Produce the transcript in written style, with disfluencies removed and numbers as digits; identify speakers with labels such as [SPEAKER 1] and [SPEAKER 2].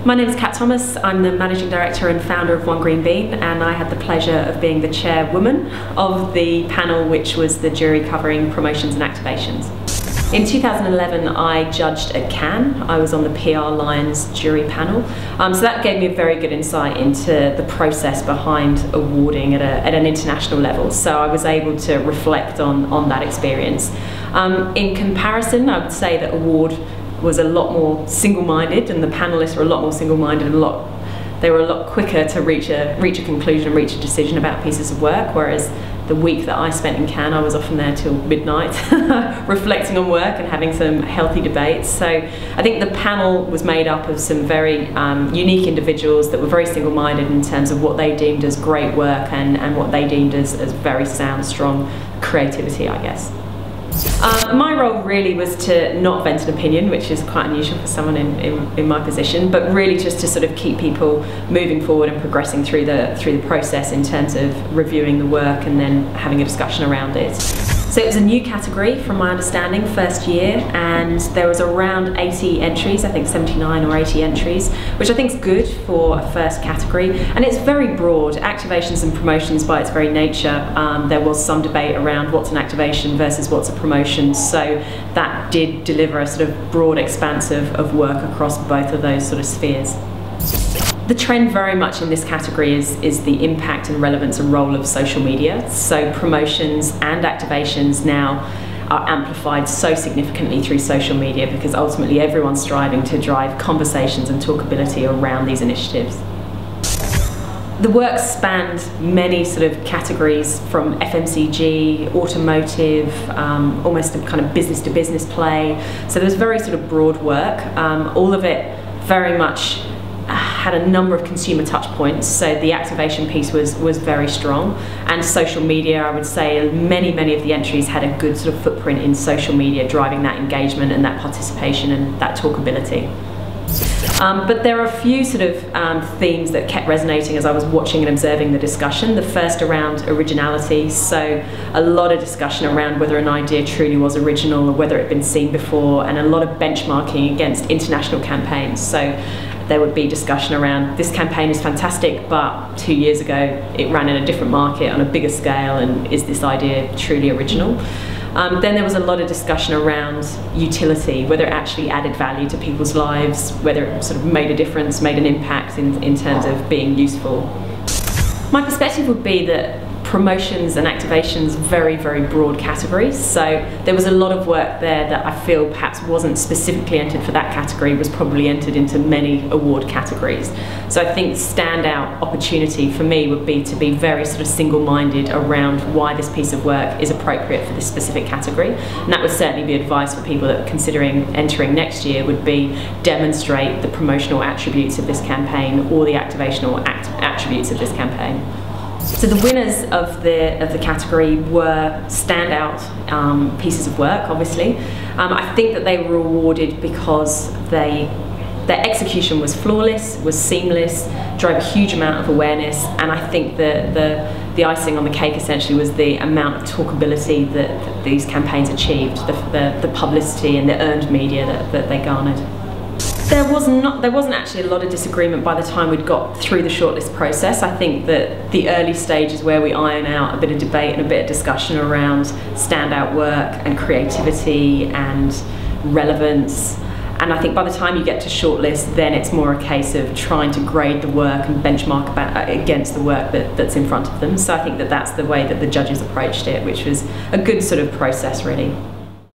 [SPEAKER 1] My name is Kat Thomas. I'm the Managing Director and founder of One Green Bean, and I had the pleasure of being the chairwoman of the panel which was the jury covering promotions and activations. In 2011 I judged at Cannes. I was on the PR Lions jury panel, so that gave me a very good insight into the process behind awarding at an international level, so I was able to reflect on that experience. In comparison, I would say that award was a lot more single-minded, and the panelists were a lot more single-minded, they were a lot quicker to reach a conclusion and reach a decision about pieces of work, whereas the week that I spent in Cannes, I was often there till midnight reflecting on work and having some healthy debates. So I think the panel was made up of some very unique individuals that were very single-minded in terms of what they deemed as great work and what they deemed as very sound, strong creativity, I guess. My role really was to not vent an opinion, which is quite unusual for someone in my position, but really just to sort of keep people moving forward and progressing through the process in terms of reviewing the work and then having a discussion around it. So it was a new category from my understanding, first year, and there was around 80 entries, I think 79 or 80 entries, which I think is good for a first category, and it's very broad. Activations and promotions by its very nature, there was some debate around what's an activation versus what's a promotion, so that did deliver a sort of broad expanse of work across both of those sort of spheres. The trend very much in this category is the impact and relevance and role of social media. So promotions and activations now are amplified so significantly through social media because ultimately everyone's striving to drive conversations and talkability around these initiatives. The work spanned many sort of categories, from FMCG, automotive, almost a kind of business to business play. So there was very sort of broad work, all of it very much had a number of consumer touch points, so the activation piece was very strong, and social media, I would say many of the entries had a good sort of footprint in social media, driving that engagement and that participation and that talkability. But there are a few sort of themes that kept resonating as I was watching and observing the discussion. The first around originality, so a lot of discussion around whether an idea truly was original or whether it had been seen before, and a lot of benchmarking against international campaigns. So there would be discussion around, this campaign is fantastic, but 2 years ago it ran in a different market on a bigger scale, and is this idea truly original? Then there was a lot of discussion around utility, whether it actually added value to people's lives, whether it sort of made a difference, made an impact in terms of being useful. My perspective would be that promotions and activations, very broad categories, so there was a lot of work there that I feel perhaps wasn't specifically entered for that category, was probably entered into many award categories. So I think standout opportunity for me would be to be very sort of single-minded around why this piece of work is appropriate for this specific category, and that would certainly be advice for people that are considering entering next year, would be demonstrate the promotional attributes of this campaign or the activational attributes of this campaign. So the winners of the category were standout pieces of work, obviously. I think that they were awarded because their execution was flawless, was seamless, drove a huge amount of awareness, and I think the icing on the cake essentially was the amount of talkability that these campaigns achieved, the publicity and the earned media that they garnered. There wasn't actually a lot of disagreement by the time we'd got through the shortlist process. I think that the early stage is where we iron out a bit of debate and a bit of discussion around standout work and creativity and relevance. And I think by the time you get to shortlist, then it's more a case of trying to grade the work and benchmark against the work that's in front of them. So I think that that's the way that the judges approached it, which was a good sort of process, really.